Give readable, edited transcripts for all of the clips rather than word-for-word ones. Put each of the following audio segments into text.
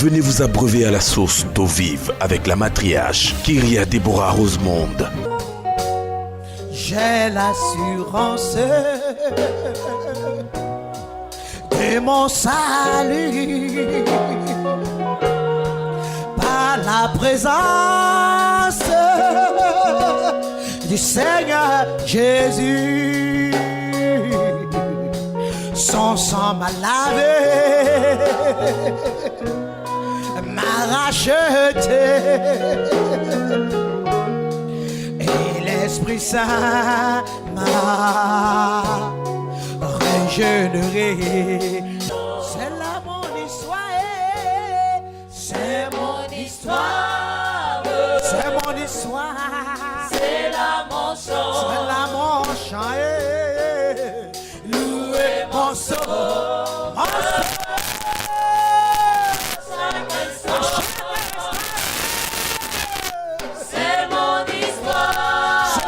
Venez vous abreuver à la source d'eau vive avec la matriarche Kyria Deborah Rosemonde. J'ai l'assurance de mon salut par la présence du Seigneur Jésus. Son sang m'a lavé, m'a racheté, et l'Esprit Saint m'a régénéré. C'est là mon histoire, c'est mon histoire, c'est mon histoire, c'est là mon chant, c'est là mon chant. Louez mon sauveur, mon sauveur. C'est mon histoire,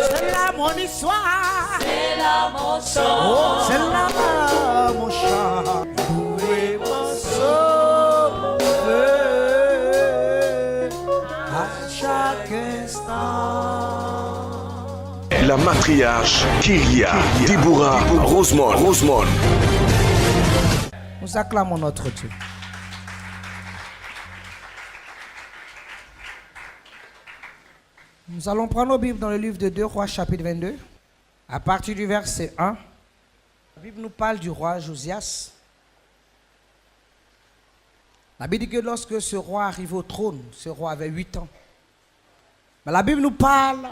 c'est là mon histoire, c'est là mon chant, oh, c'est là mon chant. Louez mon sauveur à chaque instant. La matriarche Kyria Deborah Rosemonde. Nous acclamons notre Dieu. Nous allons prendre nos Bibles dans le livre de 2 Rois, chapitre 22, à partir du verset 1. La Bible nous parle du roi Josias. La Bible dit que lorsque ce roi arrive au trône, ce roi avait 8 ans. Mais la Bible nous parle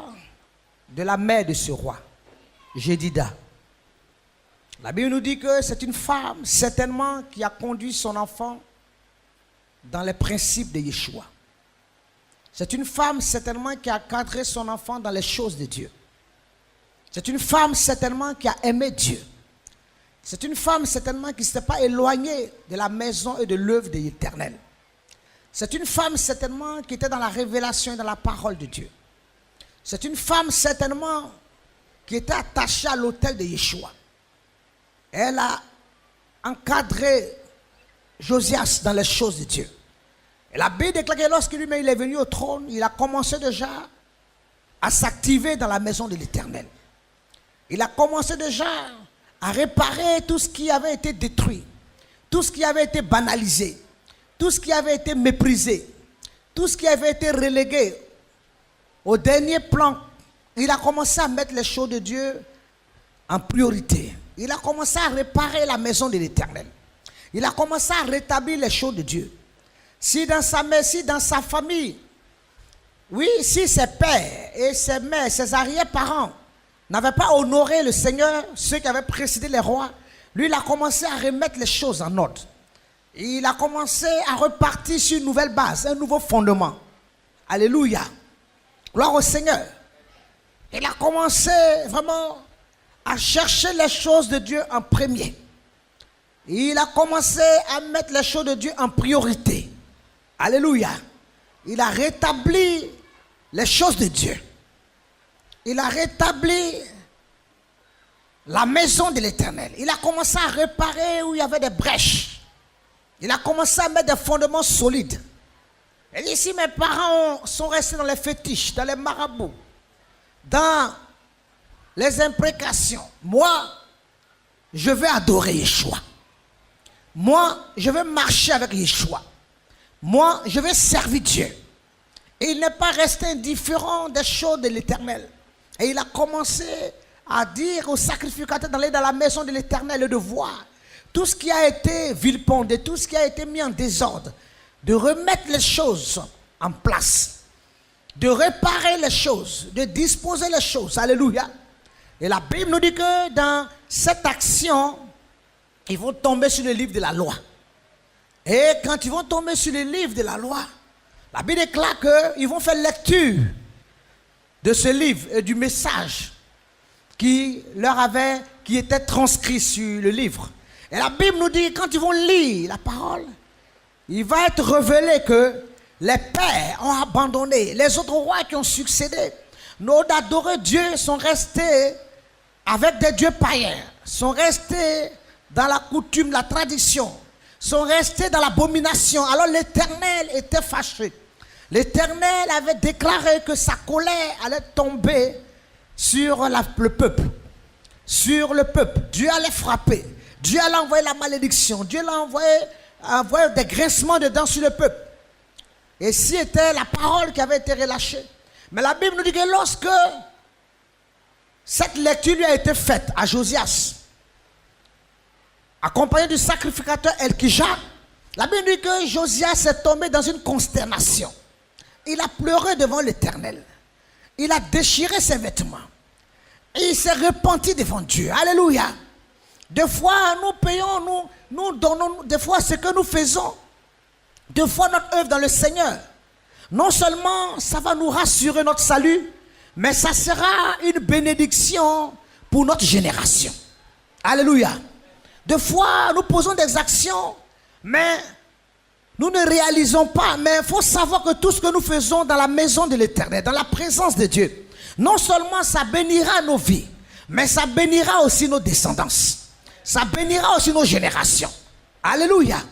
de la mère de ce roi, Jédida. La Bible nous dit que c'est une femme, certainement, qui a conduit son enfant dans les principes de Yeshua. C'est une femme, certainement, qui a cadré son enfant dans les choses de Dieu. C'est une femme, certainement, qui a aimé Dieu. C'est une femme, certainement, qui ne s'est pas éloignée de la maison et de l'œuvre de l'Éternel. C'est une femme, certainement, qui était dans la révélation et dans la parole de Dieu. C'est une femme, certainement, qui était attachée à l'autel de Yeshua. Elle a encadré Josias dans les choses de Dieu. Et la Bible déclare que lorsque lui-même il est venu au trône, il a commencé déjà à s'activer dans la maison de l'Éternel. Il a commencé déjà à réparer tout ce qui avait été détruit, tout ce qui avait été banalisé, tout ce qui avait été méprisé, tout ce qui avait été relégué au dernier plan. Il a commencé à mettre les choses de Dieu en priorité. Il a commencé à réparer la maison de l'Éternel. Il a commencé à rétablir les choses de Dieu. Si dans sa mère, si dans sa famille, oui, si ses pères et ses mères, ses arrière-parents n'avaient pas honoré le Seigneur, ceux qui avaient précédé les rois, lui, il a commencé à remettre les choses en ordre. Il a commencé à repartir sur une nouvelle base, un nouveau fondement. Alléluia. Gloire au Seigneur. Il a commencé vraiment à chercher les choses de Dieu en premier. Il a commencé à mettre les choses de Dieu en priorité. Alléluia. Il a rétabli les choses de Dieu. Il a rétabli la maison de l'Éternel. Il a commencé à réparer où il y avait des brèches. Il a commencé à mettre des fondements solides. Et ici, mes parents sont restés dans les fétiches, dans les marabouts, dans les imprécations. Moi, je vais adorer Yeshua. Moi, je vais marcher avec Yeshua. Moi, je vais servir Dieu. Et il n'est pas resté indifférent des choses de l'Éternel. Et il a commencé à dire aux sacrificateurs d'aller dans la maison de l'Éternel et de voir tout ce qui a été vilipendé, tout ce qui a été mis en désordre, de remettre les choses en place, de réparer les choses, de disposer les choses. Alléluia. Et la Bible nous dit que dans cette action, ils vont tomber sur le livre de la loi. Et quand ils vont tomber sur le livre de la loi, la Bible déclare qu'ils vont faire lecture de ce livre et du message qui était transcrit sur le livre. Et la Bible nous dit, quand ils vont lire la parole, il va être révélé que les pères ont abandonné, les autres rois qui ont succédé, nos d'adorer Dieu sont restés avec des dieux païens, sont restés dans la coutume, la tradition, sont restés dans l'abomination. Alors l'Éternel était fâché. L'Éternel avait déclaré que sa colère allait tomber sur le peuple. Sur le peuple. Dieu allait frapper. Dieu allait envoyer la malédiction. Dieu allait envoyer des grincements de dents sur le peuple. Et si était la parole qui avait été relâchée. Mais la Bible nous dit que lorsque cette lecture lui a été faite à Josias, accompagné du sacrificateur Elkija, la Bible dit que Josias est tombé dans une consternation. Il a pleuré devant l'Éternel. Il a déchiré ses vêtements. Et il s'est repenti devant Dieu. Alléluia. Des fois, nous payons, nous donnons, des fois, ce que nous faisons, des fois, notre œuvre dans le Seigneur. Non seulement ça va nous rassurer notre salut, mais ça sera une bénédiction pour notre génération. Alléluia. Des fois, nous posons des actions, mais nous ne réalisons pas. Mais il faut savoir que tout ce que nous faisons dans la maison de l'Éternel, dans la présence de Dieu, non seulement ça bénira nos vies, mais ça bénira aussi nos descendances. Ça bénira aussi nos générations. Alléluia.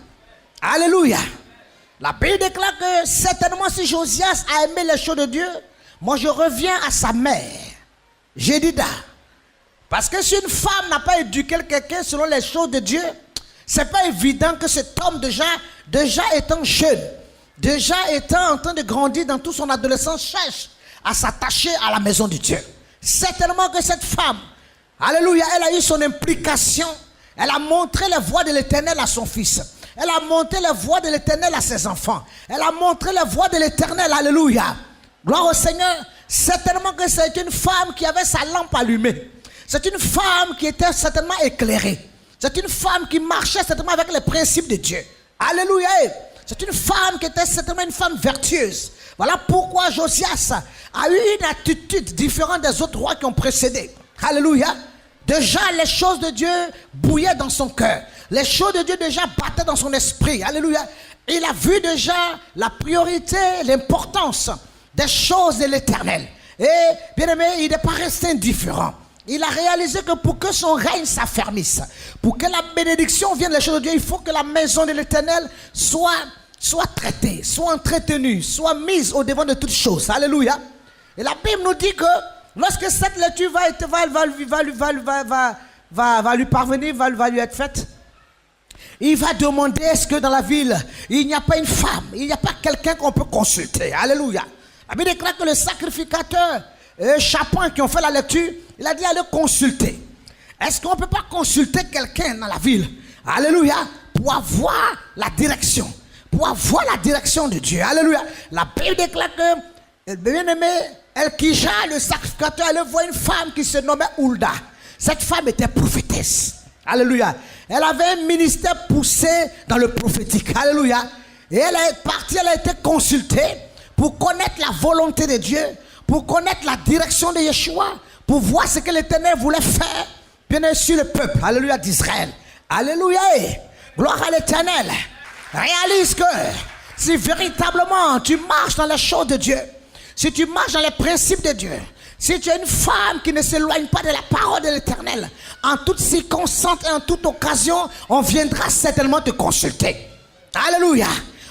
Alléluia. La Bible déclare que certainement si Josias a aimé les choses de Dieu, moi je reviens à sa mère, Jédida. Parce que si une femme n'a pas éduqué quelqu'un selon les choses de Dieu, c'est pas évident que cet homme déjà étant jeune, déjà étant en train de grandir dans toute son adolescence, cherche à s'attacher à la maison de Dieu. Certainement que cette femme, alléluia, elle a eu son implication. Elle a montré les voies de l'Éternel à son fils. Elle a montré les voies de l'Éternel à ses enfants. Elle a montré les voies de l'Éternel, alléluia. Gloire au Seigneur. Certainement que c'est une femme qui avait sa lampe allumée. C'est une femme qui était certainement éclairée. C'est une femme qui marchait certainement avec les principes de Dieu. Alléluia. C'est une femme qui était certainement une femme vertueuse. Voilà pourquoi Josias a eu une attitude différente des autres rois qui ont précédé. Alléluia. Déjà, les choses de Dieu bouillaient dans son cœur. Les choses de Dieu déjà battaient dans son esprit. Alléluia. Il a vu déjà la priorité, l'importance des choses de l'Éternel. Et, bien aimé, il n'est pas resté indifférent. Il a réalisé que pour que son règne s'affermisse, pour que la bénédiction vienne des choses de Dieu, il faut que la maison de l'Éternel soit traitée, soit entretenue, soit mise au devant de toutes choses. Alléluia. Et la Bible nous dit que lorsque cette lecture va lui parvenir, va lui être faite, il va demander est-ce que dans la ville, il n'y a pas une femme, il n'y a pas quelqu'un qu'on peut consulter. Alléluia. La Bible déclare que le sacrificateur et Chapin qui ont fait la lecture, il a dit allez consulter. Est-ce qu'on ne peut pas consulter quelqu'un dans la ville? Alléluia. Pour avoir la direction. Pour avoir la direction de Dieu. Alléluia. La Bible déclare que, bien aimé, Elkija, le sacrificateur, elle voit une femme qui se nommait Hulda. Cette femme était prophétesse. Alléluia. Elle avait un ministère poussé dans le prophétique. Alléluia. Et elle est partie, elle a été consultée pour connaître la volonté de Dieu, pour connaître la direction de Yeshua, pour voir ce que l'Éternel voulait faire, bien sûr, le peuple. Alléluia d'Israël. Alléluia. Gloire à l'Éternel. Réalise que si véritablement tu marches dans les choses de Dieu, si tu marches dans les principes de Dieu, si tu es une femme qui ne s'éloigne pas de la parole de l'Éternel, en toute circonstance et en toute occasion, on viendra certainement te consulter. Alléluia.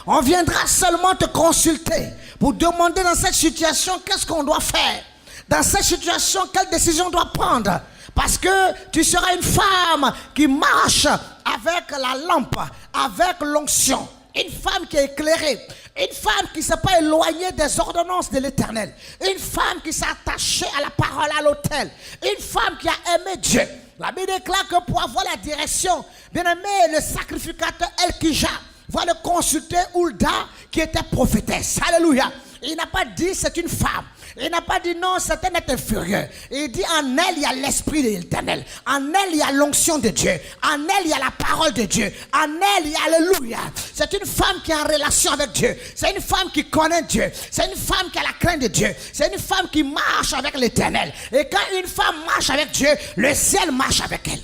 On viendra seulement te consulter pour demander dans cette situation qu'est-ce qu'on doit faire. Dans cette situation, quelle décision on doit prendre. Parce que tu seras une femme qui marche avec la lampe, avec l'onction. Une femme qui est éclairée. Une femme qui ne s'est pas éloignée des ordonnances de l'Éternel. Une femme qui s'est attachée à la parole, à l'autel. Une femme qui a aimé Dieu. La Bible déclare que pour avoir la direction, bien aimé, le sacrificateur Elkija va le consulter Hulda qui était prophétesse. Alléluia. Il n'a pas dit c'est une femme. Il n'a pas dit non, c'est un être inférieur. Il dit en elle il y a l'esprit de l'Éternel. En elle il y a l'onction de Dieu. En elle il y a la parole de Dieu. En elle il y a alléluia. C'est une femme qui est en relation avec Dieu. C'est une femme qui connaît Dieu. C'est une femme qui a la crainte de Dieu. C'est une femme qui marche avec l'Éternel. Et quand une femme marche avec Dieu, le ciel marche avec elle.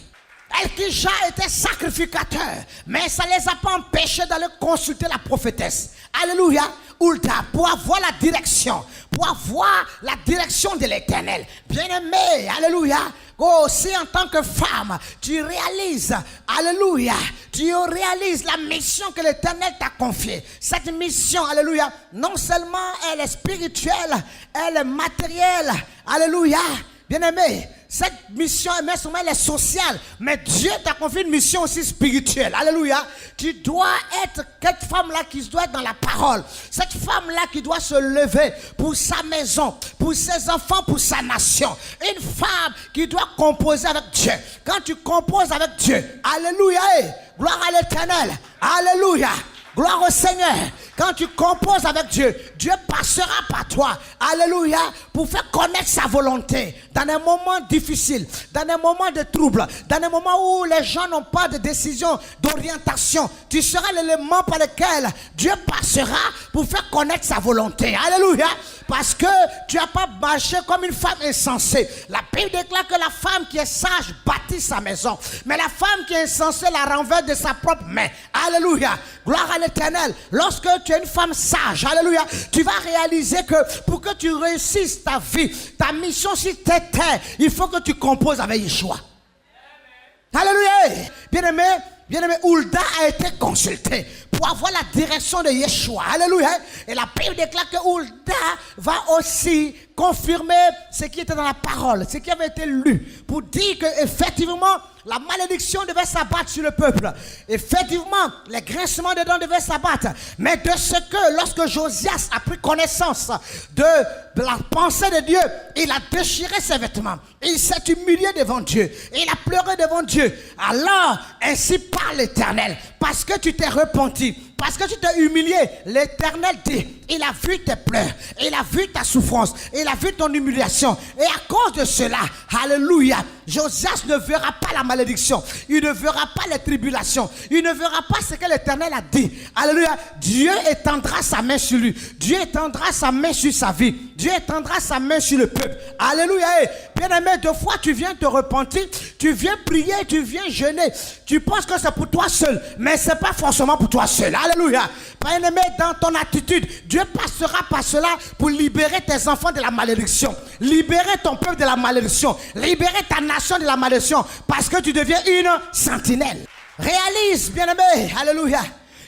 Elkija était sacrificateur, mais ça ne les a pas empêchés d'aller consulter la prophétesse. Alléluia. Hulda, pour avoir la direction de l'Éternel. Bien-aimé, alléluia. Aussi en tant que femme, tu réalises, alléluia, tu réalises la mission que l'Éternel t'a confiée. Cette mission, alléluia, non seulement elle est spirituelle, elle est matérielle, alléluia. Bien-aimé, cette mission, elle est sociale, mais Dieu t'a confié une mission aussi spirituelle. Alléluia. Tu dois être cette femme-là qui doit être dans la parole. Cette femme-là qui doit se lever pour sa maison, pour ses enfants, pour sa nation. Une femme qui doit composer avec Dieu. Quand tu composes avec Dieu, alléluia, gloire à l'Éternel, alléluia. Gloire au Seigneur. Quand tu composes avec Dieu, Dieu passera par toi. Alléluia. Pour faire connaître sa volonté. Dans un moment difficile, dans un moment de trouble, dans un moment où les gens n'ont pas de décision, d'orientation, tu seras l'élément par lequel Dieu passera pour faire connaître sa volonté. Alléluia. Parce que tu n'as pas marché comme une femme insensée. La Bible déclare que la femme qui est sage bâtit sa maison. Mais la femme qui est insensée la renverse de sa propre main. Alléluia. Gloire à l'Éternel. Lorsque tu es une femme sage, alléluia, tu vas réaliser que pour que tu réussisses ta vie, ta mission sur cette terre, il faut que tu composes avec Yeshua. Alléluia. Bien-aimé, Hulda a été consultée pour avoir la direction de Yeshua. Alléluia. Et la Bible déclare que Hulda va aussi confirmer ce qui était dans la parole, ce qui avait été lu, pour dire que effectivement la malédiction devait s'abattre sur le peuple. Effectivement, les grincements des dents devaient s'abattre. Mais de ce que, lorsque Josias a pris connaissance de la pensée de Dieu, il a déchiré ses vêtements. Il s'est humilié devant Dieu. Il a pleuré devant Dieu. Alors, ainsi parle l'Éternel. Parce que tu t'es repenti, parce que tu t'es humilié, l'Éternel dit, il a vu tes pleurs, il a vu ta souffrance, il a vu ton humiliation. Et à cause de cela, alléluia, Josias ne verra pas la malédiction, il ne verra pas les tribulations, il ne verra pas ce que l'Éternel a dit. Alléluia, Dieu étendra sa main sur lui, Dieu étendra sa main sur sa vie, Dieu étendra sa main sur le peuple. Alléluia. Bien-aimé, deux fois tu viens te repentir, tu viens prier, tu viens jeûner, tu penses que c'est pour toi seul, mais ce n'est pas forcément pour toi seul. Alléluia. Bien-aimé, dans ton attitude, Dieu passera par cela pour libérer tes enfants de la malédiction, libérer ton peuple de la malédiction, libérer ta nation de la malédiction, parce que tu deviens une sentinelle. Réalise, bien-aimé, alléluia,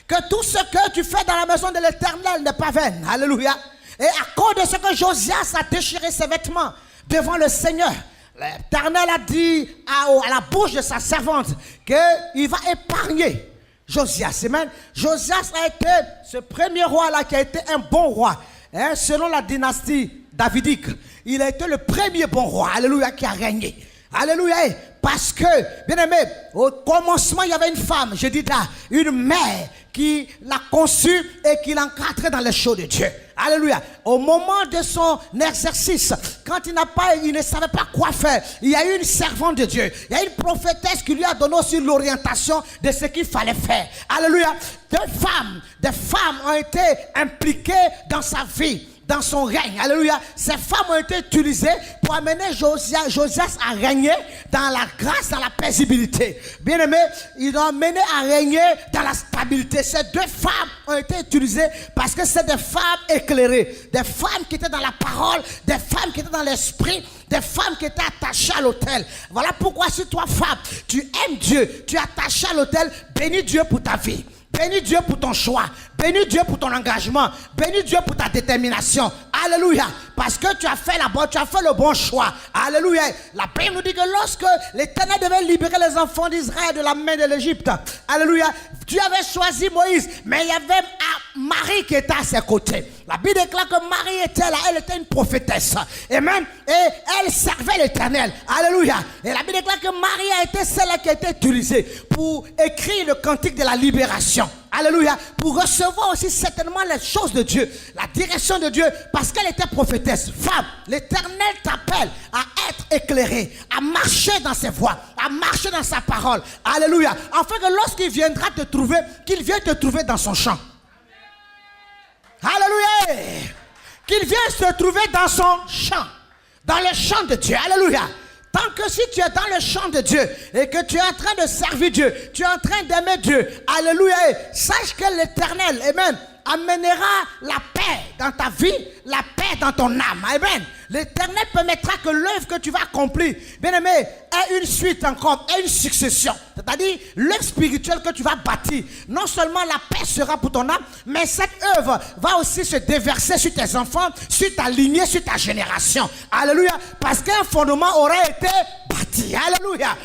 que tout ce que tu fais dans la maison de l'Éternel n'est pas vain. Alléluia. Et à cause de ce que Josias a déchiré ses vêtements devant le Seigneur, l'Éternel a dit à la bouche de sa servante qu'il va épargner Josias. Amen. Josias a été ce premier roi-là qui a été un bon roi. Selon la dynastie davidique, il a été le premier bon roi. Alléluia, qui a régné. Alléluia. Parce que, bien aimé, au commencement, il y avait une femme, je dis là, une mère qui l'a conçue et qui l'encadrait dans les choses de Dieu. Alléluia. Au moment de son exercice, quand il ne savait pas quoi faire, il y a eu une servante de Dieu, il y a une prophétesse qui lui a donné aussi l'orientation de ce qu'il fallait faire. Alléluia. Des femmes ont été impliquées dans sa vie, dans son règne. Alléluia. Ces femmes ont été utilisées pour amener Josias à régner dans la grâce, dans la paisibilité. Bien aimé, ils l'ont amené à régner dans la stabilité. Ces deux femmes ont été utilisées parce que c'est des femmes éclairées, des femmes qui étaient dans la parole, des femmes qui étaient dans l'esprit, des femmes qui étaient attachées à l'autel. Voilà pourquoi si toi, femme, tu aimes Dieu, tu es attaché à l'autel, bénis Dieu pour ta vie. Bénis Dieu pour ton choix. Bénis Dieu pour ton engagement. Bénis Dieu pour ta détermination. Alléluia. Parce que tu as fait le bon choix. Alléluia. La Bible nous dit que lorsque l'Éternel devait libérer les enfants d'Israël de la main de l'Égypte, alléluia, Dieu avait choisi Moïse, mais il y avait Marie qui était à ses côtés. La Bible déclare que Marie était là, elle était une prophétesse. Et elle servait l'Éternel. Alléluia. Et la Bible déclare que Marie a été celle qui a été utilisée pour écrire le cantique de la libération. Alléluia. Pour recevoir aussi certainement les choses de Dieu, la direction de Dieu, parce qu'elle était prophétesse. Femme, l'Éternel t'appelle à être éclairée, à marcher dans ses voies, à marcher dans sa parole. Alléluia. Afin que lorsqu'il viendra te trouver, qu'il vienne te trouver dans son champ. Alléluia. Qu'il vienne se trouver dans son champ, dans le champ de Dieu. Alléluia. tant que si tu es dans le champ de Dieu et que tu es en train de servir Dieu, tu es en train d'aimer Dieu, alléluia, sache que l'Éternel, amen, amènera la paix dans ta vie, la paix dans ton âme. Amen. L'Éternel permettra que l'œuvre que tu vas accomplir, bien-aimé, ait une suite encore, ait une succession. C'est-à-dire, l'œuvre spirituelle que tu vas bâtir, non seulement la paix sera pour ton âme, mais cette œuvre va aussi se déverser sur tes enfants, sur ta lignée, sur ta génération. Alléluia. Parce qu'un fondement aurait été bâti. Alléluia.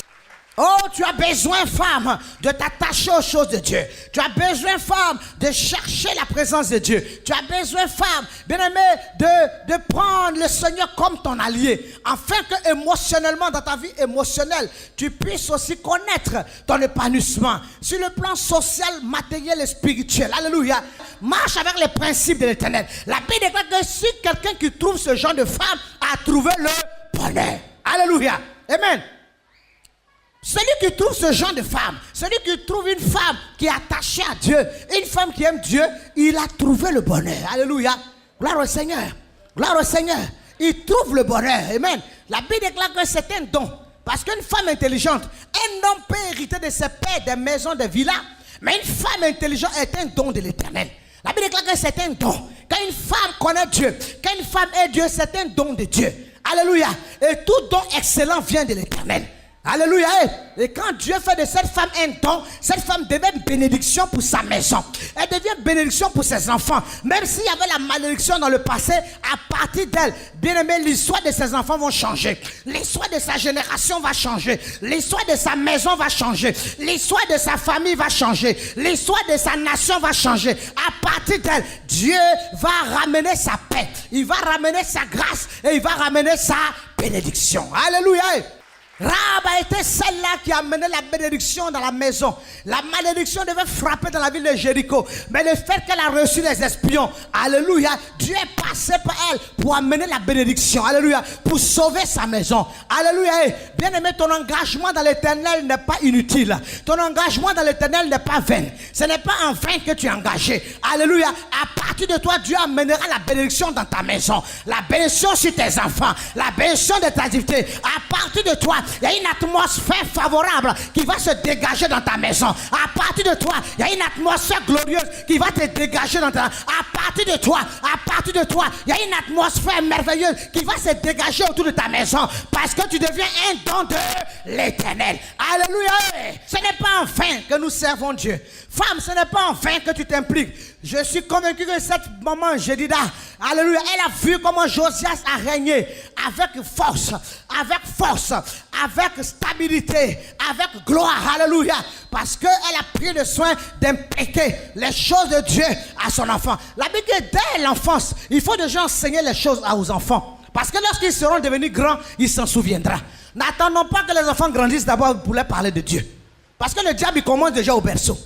Oh, tu as besoin, femme, de t'attacher aux choses de Dieu. Tu as besoin, femme, de chercher la présence de Dieu. Tu as besoin, femme, bien-aimée, de prendre le Seigneur comme ton allié. Afin que émotionnellement, dans ta vie émotionnelle, tu puisses aussi connaître ton épanouissement. Sur le plan social, matériel et spirituel. Alléluia. Marche avec les principes de l'Éternel. La Bible déclare que si quelqu'un qui trouve ce genre de femme a trouvé le bonheur. Alléluia. Amen. Celui qui trouve ce genre de femme, celui qui trouve une femme qui est attachée à Dieu, une femme qui aime Dieu, il a trouvé le bonheur. Alléluia. Gloire au Seigneur. Gloire au Seigneur. Il trouve le bonheur. Amen. La Bible déclare que c'est un don. Parce qu'une femme intelligente, un homme peut hériter de ses pères, des maisons, des villas. Mais une femme intelligente est un don de l'Éternel. La Bible déclare que c'est un don. Quand une femme connaît Dieu, quand une femme est Dieu, c'est un don de Dieu. Alléluia. Et tout don excellent vient de l'Éternel. Alléluia. Et quand Dieu fait de cette femme un don, cette femme devient une bénédiction pour sa maison. Elle devient une bénédiction pour ses enfants. Même s'il y avait la malédiction dans le passé, à partir d'elle, bien aimé, l'histoire de ses enfants va changer. L'histoire de sa génération va changer. L'histoire de sa maison va changer. L'histoire de sa famille va changer. L'histoire de sa nation va changer. À partir d'elle, Dieu va ramener sa paix. Il va ramener sa grâce et il va ramener sa bénédiction. Alléluia. Rahab a été celle-là qui a amené la bénédiction dans la maison. La malédiction devait frapper dans la ville de Jéricho. Mais le fait qu'elle a reçu les espions, alléluia, Dieu est passé par elle pour amener la bénédiction, alléluia, pour sauver sa maison. Alléluia. Bien aimé, ton engagement dans l'Éternel n'est pas inutile. Ton engagement dans l'Éternel n'est pas vain. Ce n'est pas en vain que tu es engagé. Alléluia. À partir de toi, Dieu amènera la bénédiction dans ta maison. La bénédiction sur tes enfants. La bénédiction de ta activité. À partir de toi, il y a une atmosphère favorable qui va se dégager dans ta maison. À partir de toi, il y a une atmosphère glorieuse qui va te dégager dans ta maison. À partir de toi, il y a une atmosphère merveilleuse qui va se dégager autour de ta maison. Parce que tu deviens un don de l'Éternel. Alléluia. Ce n'est pas en vain que nous servons Dieu. Femme, ce n'est pas en vain que tu t'impliques. Je suis convaincu que cette maman Jedida, alléluia, elle a vu comment Josias a régné avec force, avec stabilité, avec gloire, alléluia, parce qu'elle a pris le soin d'impliquer les choses de Dieu à son enfant. La Bible dit dès l'enfance, il faut déjà enseigner les choses aux enfants, parce que lorsqu'ils seront devenus grands, ils s'en souviendront. N'attendons pas que les enfants grandissent d'abord pour leur parler de Dieu, parce que le diable il commence déjà au berceau.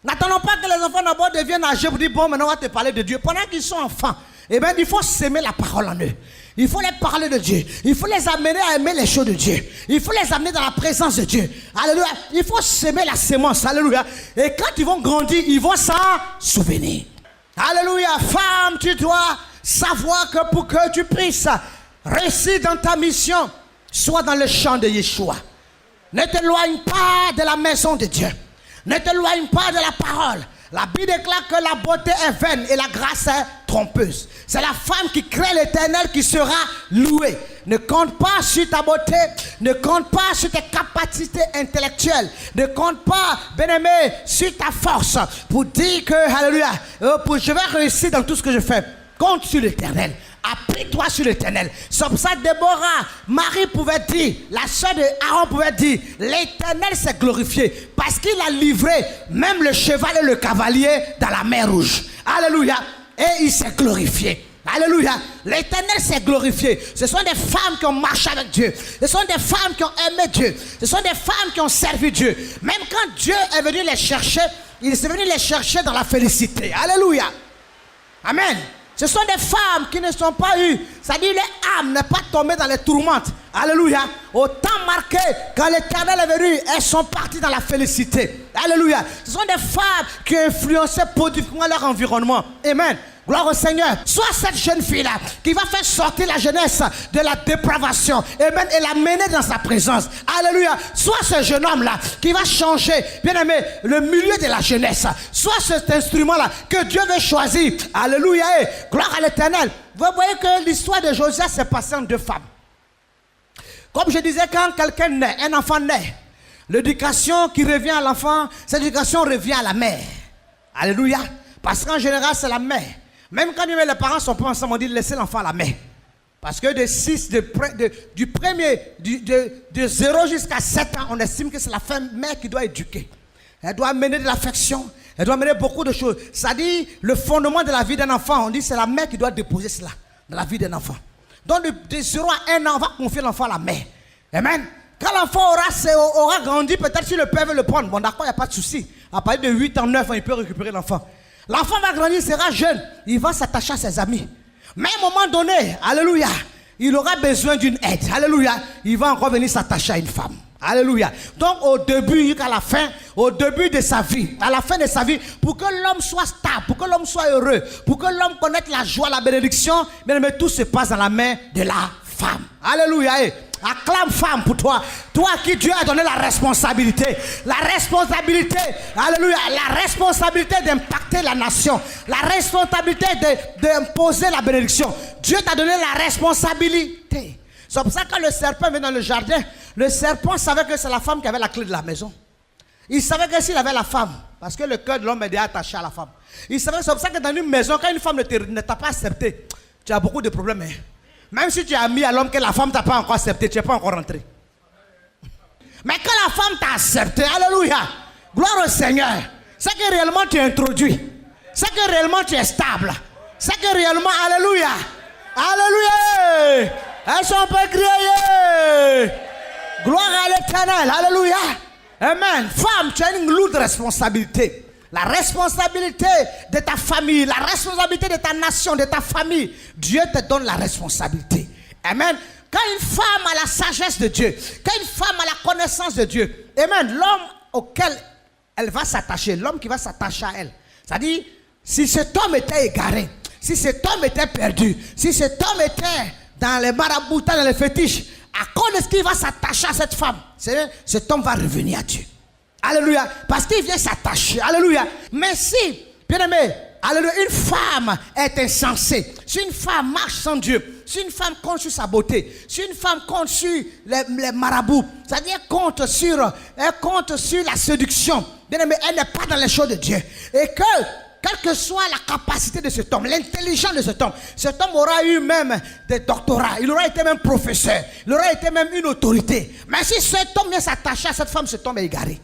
N'attendons pas que les enfants d'abord deviennent âgés pour dire bon maintenant on va te parler de Dieu. Pendant qu'ils sont enfants, eh bien il faut s'aimer la parole en eux. Il faut les parler de Dieu. Il faut les amener à aimer les choses de Dieu. Il faut les amener dans la présence de Dieu. Alléluia. Il faut s'aimer la sémence. Alléluia. Et quand ils vont grandir, ils vont s'en souvenir. Alléluia. Femme, tu dois savoir que pour que tu puisses réussir dans ta mission, sois dans le champ de Yeshua. Ne t'éloigne pas de la maison de Dieu. Ne t'éloigne pas de la parole. La Bible déclare que la beauté est vaine et la grâce est trompeuse. C'est la femme qui crée l'Éternel qui sera louée. Ne compte pas sur ta beauté, ne compte pas sur tes capacités intellectuelles, ne compte pas, bien-aimé, sur ta force pour dire que, alléluia, je vais réussir dans tout ce que je fais. Compte sur l'Éternel. Appuie-toi sur l'Éternel. C'est pour ça que Déborah, Marie pouvait dire, la sœur de Aaron pouvait dire, l'Éternel s'est glorifié parce qu'il a livré même le cheval et le cavalier dans la mer Rouge. Alléluia. Et il s'est glorifié. Alléluia. L'Éternel s'est glorifié. Ce sont des femmes qui ont marché avec Dieu. Ce sont des femmes qui ont aimé Dieu. Ce sont des femmes qui ont servi Dieu. Même quand Dieu est venu les chercher, il est venu les chercher dans la félicité. Alléluia. Amen. Ce sont des femmes qui ne sont pas eues, c'est-à-dire leur âme n'est pas tombée dans les tourmentes. Alléluia. Au temps marqué, quand l'Éternel est venu, elles sont parties dans la félicité. Alléluia. Ce sont des femmes qui ont influencé positivement leur environnement. Amen. Gloire au Seigneur. Sois cette jeune fille-là qui va faire sortir la jeunesse de la dépravation. Amen. Et la mener dans sa présence. Alléluia. Sois ce jeune homme-là qui va changer, bien aimé, le milieu de la jeunesse. Sois cet instrument-là que Dieu veut choisir. Alléluia. Et gloire à l'Éternel. Vous voyez que l'histoire de Josias s'est passée en deux femmes. Comme je disais, quand quelqu'un naît, un enfant naît, l'éducation qui revient à l'enfant, cette éducation revient à la mère. Alléluia. Parce qu'en général, c'est la mère. Même quand les parents ne sont pas ensemble, on dit laissez l'enfant à la mère. Parce que de 0 jusqu'à 7 ans, on estime que c'est la mère qui doit éduquer. Elle doit amener de l'affection. Elle doit amener beaucoup de choses. C'est-à-dire, le fondement de la vie d'un enfant, on dit c'est la mère qui doit déposer cela dans la vie d'un enfant. Donc, de 0 à 1 an, on va confier l'enfant à la mère. Amen. Quand l'enfant aura grandi, peut-être si le père veut le prendre. Bon, d'accord, il n'y a pas de souci. À partir de 8 ans, 9 ans, il peut récupérer l'enfant. L'enfant va grandir, il sera jeune. Il va s'attacher à ses amis. Mais à un moment donné, alléluia, il aura besoin d'une aide. Alléluia. Il va encore venir s'attacher à une femme. Alléluia. Donc au début jusqu'à la fin, au début de sa vie, à la fin de sa vie, pour que l'homme soit stable, pour que l'homme soit heureux, pour que l'homme connaisse la joie, la bénédiction, mais tout se passe dans la main de la femme. Alléluia. Et acclame femme pour toi. Toi à qui Dieu a donné la responsabilité. La responsabilité, alléluia, la responsabilité d'impacter la nation. La responsabilité d'imposer la bénédiction. Dieu t'a donné la responsabilité. C'est pour ça que quand le serpent venait dans le jardin, le serpent savait que c'est la femme qui avait la clé de la maison. Il savait que s'il avait la femme, parce que le cœur de l'homme est déjà attaché à la femme. Il savait, c'est pour ça que dans une maison, quand une femme ne t'a pas accepté, tu as beaucoup de problèmes. Hein? Même si tu as mis à l'homme que la femme ne t'a pas encore accepté, tu n'es pas encore rentré. Mais quand la femme t'a accepté, alléluia, gloire au Seigneur, c'est que réellement tu es introduit. C'est que réellement tu es stable. C'est que réellement, alléluia, alléluia. Est-ce qu'on peut crier? Gloire à l'Éternel, alléluia. Amen. Femme, tu as une lourde responsabilité. La responsabilité de ta famille, la responsabilité de ta nation, de ta famille. Dieu te donne la responsabilité. Amen. Quand une femme a la sagesse de Dieu, quand une femme a la connaissance de Dieu, amen, l'homme auquel elle va s'attacher, l'homme qui va s'attacher à elle, c'est-à-dire, si cet homme était égaré, si cet homme était perdu, si cet homme était dans les maraboutats, dans les fétiches, à cause de ce qu'il va s'attacher à cette femme, cet homme va revenir à Dieu. Alléluia. Parce qu'il vient s'attacher. Alléluia. Mais si, bien aimé, alléluia, une femme est insensée, si une femme marche sans Dieu, si une femme compte sur sa beauté, si une femme compte sur les marabouts, c'est-à-dire elle compte sur la séduction, bien aimé, elle n'est pas dans les choses de Dieu. Et que, quelle que soit la capacité de cet homme, l'intelligence de cet homme aura eu même des doctorats, il aura été même professeur, il aura été même une autorité. Mais si cet homme vient s'attacher à cette femme, cet homme est égaré.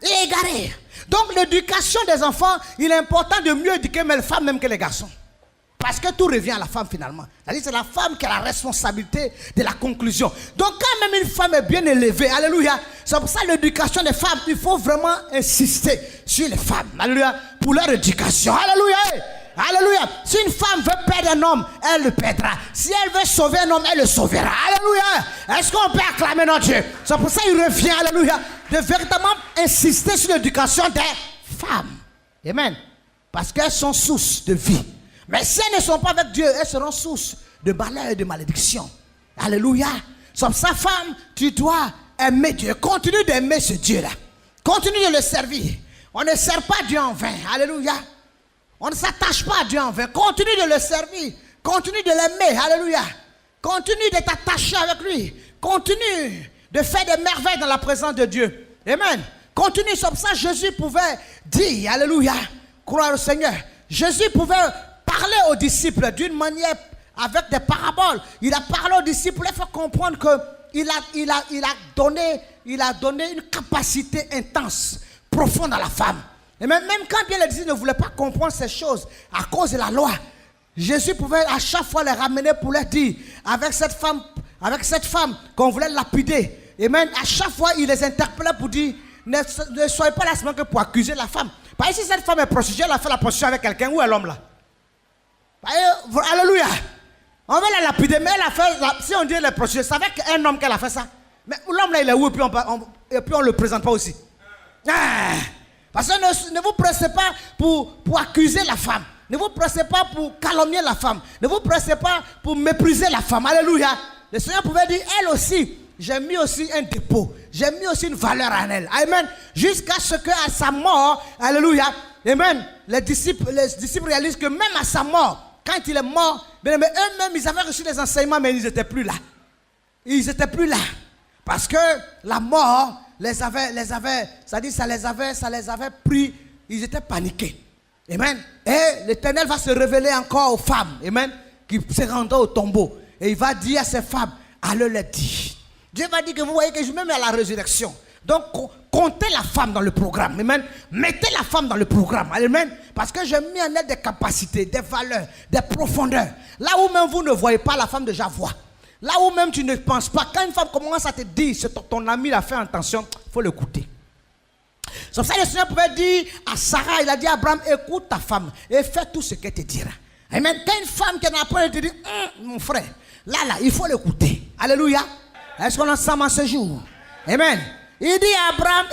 Il est égaré. Donc l'éducation des enfants, il est important de mieux éduquer les femmes même que les garçons. Parce que tout revient à la femme finalement. C'est la femme qui a la responsabilité de la conclusion. Donc quand même une femme est bien élevée, alléluia, c'est pour ça l'éducation des femmes, il faut vraiment insister sur les femmes, alléluia, pour leur éducation, alléluia. Alléluia. Si une femme veut perdre un homme, elle le perdra. Si elle veut sauver un homme, elle le sauvera. Alléluia. Est-ce qu'on peut acclamer notre Dieu? C'est pour ça qu'il revient, alléluia, de véritablement insister sur l'éducation des femmes. Amen. Parce qu'elles sont source de vie. Mais si elles ne sont pas avec Dieu, elles seront source de malheur et de malédiction. Alléluia. Comme ça, femme, tu dois aimer Dieu. Continue d'aimer ce Dieu-là. Continue de le servir. On ne sert pas Dieu en vain. Alléluia. On ne s'attache pas à Dieu en vain. Continue de le servir. Continue de l'aimer. Alléluia. Continue de t'attacher avec lui. Continue de faire des merveilles dans la présence de Dieu. Amen. Continue. Comme ça, Jésus pouvait dire, alléluia, croire au Seigneur. Jésus pouvait parler aux disciples d'une manière, avec des paraboles. Il a parlé aux disciples, il faut comprendre qu'il a donné une capacité intense, profonde à la femme. Et même quand bien les disciples ne voulaient pas comprendre ces choses à cause de la loi, Jésus pouvait à chaque fois les ramener pour leur dire, avec cette femme qu'on voulait lapider. Et même à chaque fois, il les interpellait pour dire, ne soyez pas là seulement que pour accuser la femme. Parce que si cette femme est prostituée, elle a fait la prostitution avec quelqu'un, où est l'homme là? Alléluia. On va la lapider, mais elle a fait, si on dit elle est prostituée, c'est avec un homme qu'elle a fait ça. Mais l'homme là, il est où? Et puis on ne le présente pas aussi. Parce que ne vous pressez pas pour accuser la femme. Ne vous pressez pas pour calomnier la femme. Ne vous pressez pas pour mépriser la femme. Alléluia. Le Seigneur pouvait dire, elle aussi, j'ai mis aussi un dépôt. J'ai mis aussi une valeur en elle. Amen. Jusqu'à ce qu'à sa mort, alléluia. Amen. Les disciples réalisent que même à sa mort, quand il est mort, bien, mais eux-mêmes, ils avaient reçu des enseignements, mais ils n'étaient plus là. Ils n'étaient plus là. Parce que la mort ça les avait pris. Ils étaient paniqués. Amen. Et l'Éternel va se révéler encore aux femmes. Amen. Qui se rendent au tombeau. Et il va dire à ces femmes, allez le dire. Dieu va dire que vous voyez que je me mets à la résurrection. Donc, comptez la femme dans le programme. Amen. Mettez la femme dans le programme. Amen. Parce que j'ai mis en elle des capacités, des valeurs, des profondeurs. Là où même vous ne voyez pas, la femme déjà voit. Là où même tu ne penses pas. Quand une femme commence à te dire, ton ami l'a fait attention, il faut l'écouter. C'est pour ça que le Seigneur pouvait dire à Sarah, il a dit à Abraham, écoute ta femme et fais tout ce qu'elle te dira. Amen. Quand une femme qui n'a pas, elle te dit, mon frère, là, il faut l'écouter. Alléluia. Est-ce qu'on est ensemble en ce jour? Amen. Il dit à Abraham,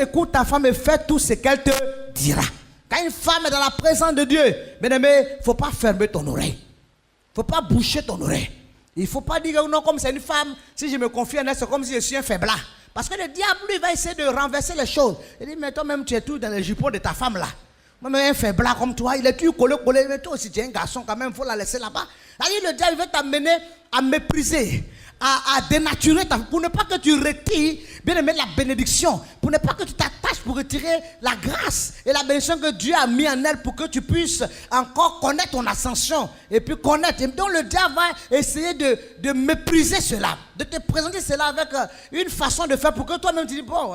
écoute ta femme et fais tout ce qu'elle te dira. Quand une femme est dans la présence de Dieu, bien-aimé, il ne faut pas fermer ton oreille. Il ne faut pas boucher ton oreille. Il ne faut pas dire que non, comme c'est une femme, si je me confie en elle, c'est comme si je suis un faiblard. Parce que le diable, lui, va essayer de renverser les choses. Il dit, mais toi-même, tu es tout dans les jupons de ta femme là. Moi-même, un faiblard comme toi, il est tout collé, mais toi aussi, tu es un garçon quand même, il faut la laisser là-bas. Le diable veut t'amener à mépriser, à dénaturer pour ne pas que tu retires, bien aimé, la bénédiction, pour ne pas que tu t'attaches pour retirer la grâce et la bénédiction que Dieu a mis en elle pour que tu puisses encore connaître ton ascension et puis connaître. Et donc le diable va essayer de mépriser cela, de te présenter cela avec une façon de faire pour que toi-même tu dis, bon,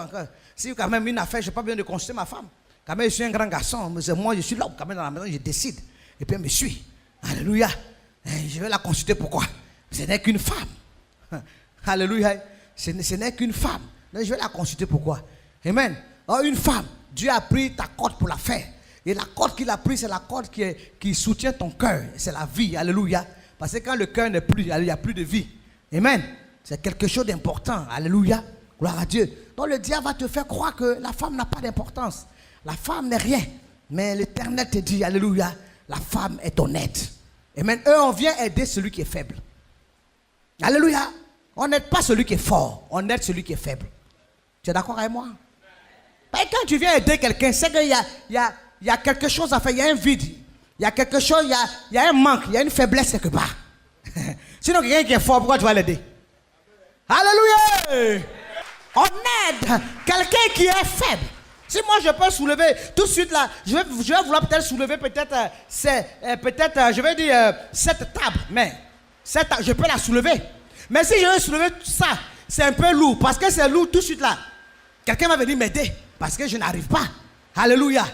si quand même une affaire, je n'ai pas besoin de consulter ma femme. Quand même, je suis un grand garçon, mais moi je suis là, quand même dans la maison, je décide. Et puis elle me suit. Alléluia. Et je vais la consulter, pourquoi? Ce n'est qu'une femme. Alléluia. Ce n'est qu'une femme. Mais je vais la consulter, pourquoi? Amen. Oh, une femme, Dieu a pris ta corde pour la faire. Et la corde qu'il a prise, c'est la corde qui soutient ton cœur. C'est la vie. Alléluia. Parce que quand le cœur n'est plus, il n'y a plus de vie. Amen. C'est quelque chose d'important. Alléluia. Gloire à Dieu. Donc le diable va te faire croire que la femme n'a pas d'importance. La femme n'est rien. Mais l'Éternel te dit, alléluia, la femme est ton aide. Amen. On vient aider celui qui est faible. Alléluia. On n'aide pas celui qui est fort. On aide celui qui est faible. Tu es d'accord avec moi? Et quand tu viens aider quelqu'un, c'est qu'il y a quelque chose à faire. Il y a un vide. Il y a quelque chose, il y a un manque. Il y a une faiblesse quelque part. Sinon, quelqu'un qui est fort, pourquoi tu vas l'aider? Alléluia. On aide quelqu'un qui est faible. Si moi je peux soulever tout de suite là, je vais vouloir peut-être soulever je vais dire cette table, mais je peux la soulever. Mais si je veux soulever ça, c'est un peu lourd, parce que c'est lourd tout de suite là. Quelqu'un va venir m'aider, parce que je n'arrive pas. Alléluia.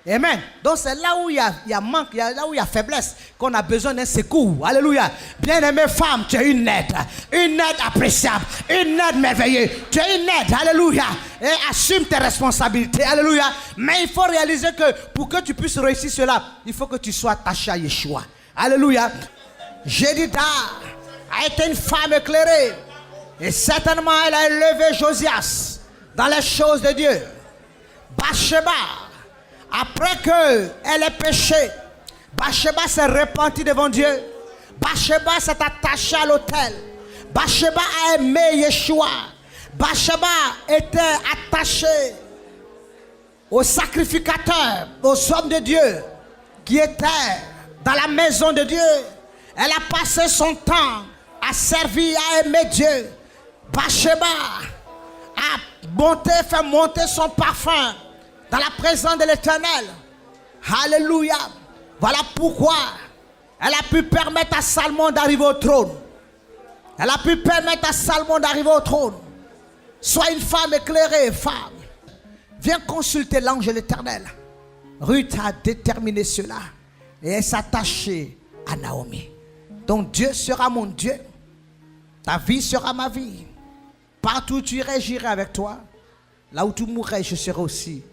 Amen. Donc c'est là où il y a manque, là où il y a faiblesse, qu'on a besoin d'un secours. Alléluia. Bien-aimée femme, tu es une aide appréciable, une aide merveilleuse. Tu es une aide, alléluia. Et assume tes responsabilités, alléluia. Mais il faut réaliser que pour que tu puisses réussir cela, il faut que tu sois attaché à Yeshua. Alléluia. Jédida a été une femme éclairée. Et certainement elle a élevé Josias dans les choses de Dieu. Bathsheba, après qu'elle ait péché, Bathsheba s'est repentie devant Dieu. Bathsheba s'est attachée à l'autel. Bathsheba a aimé Yeshua. Bathsheba était attachée aux sacrificateurs, aux hommes de Dieu qui étaient dans la maison de Dieu. Elle a passé son temps à servir, à aimer Dieu. Bathsheba a fait monter son parfum dans la présence de l'Éternel. Alléluia. Voilà pourquoi elle a pu permettre à Salomon d'arriver au trône. Elle a pu permettre à Salomon d'arriver au trône. Sois une femme éclairée, femme. Viens consulter l'ange de l'Éternel. Ruth a déterminé cela. Et elle s'est attachée à Naomi. Donc Dieu sera mon Dieu. Ta vie sera ma vie. Partout où tu irais, j'irai avec toi. Là où tu mourrais, je serai aussi.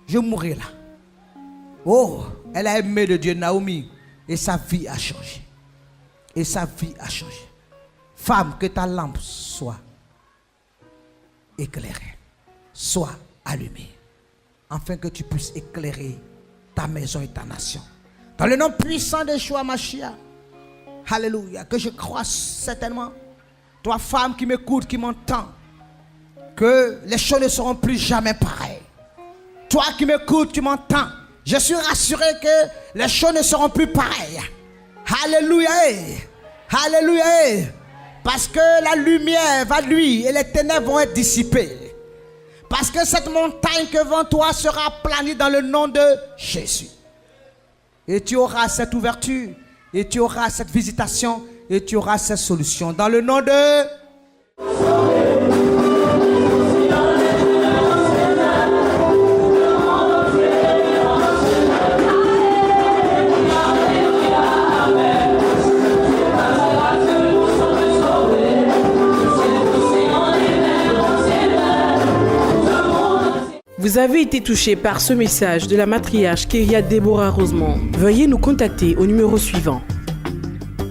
Je mourrai là. Oh, elle a aimé de Dieu, Naomi. Et sa vie a changé. Et sa vie a changé. Femme, que ta lampe soit éclairée. Soit allumée. Afin que tu puisses éclairer ta maison et ta nation. Dans le nom puissant de Yeshua Mashiach. Alléluia. Que je crois certainement. Toi, femme qui m'écoute, qui m'entend, que les choses ne seront plus jamais pareilles. Toi qui m'écoutes, qui m'entends, je suis rassuré que les choses ne seront plus pareilles. Alléluia. Alléluia. Parce que la lumière va lui et les ténèbres vont être dissipées. Parce que cette montagne que devant toi sera aplanie dans le nom de Jésus. Et tu auras cette ouverture, et tu auras cette visitation, et tu auras cette solution. Dans le nom de... Vous avez été touché par ce message de la matriarche Kyria Deborah Rosemont. Veuillez nous contacter au numéro suivant.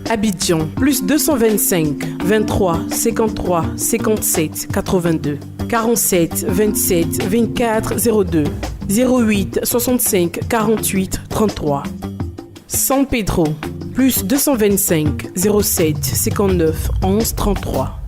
Abidjan, plus 225 23 53 57 82 47 27 24 02 08 65 48 33. San Pedro, plus 225 07 59 11 33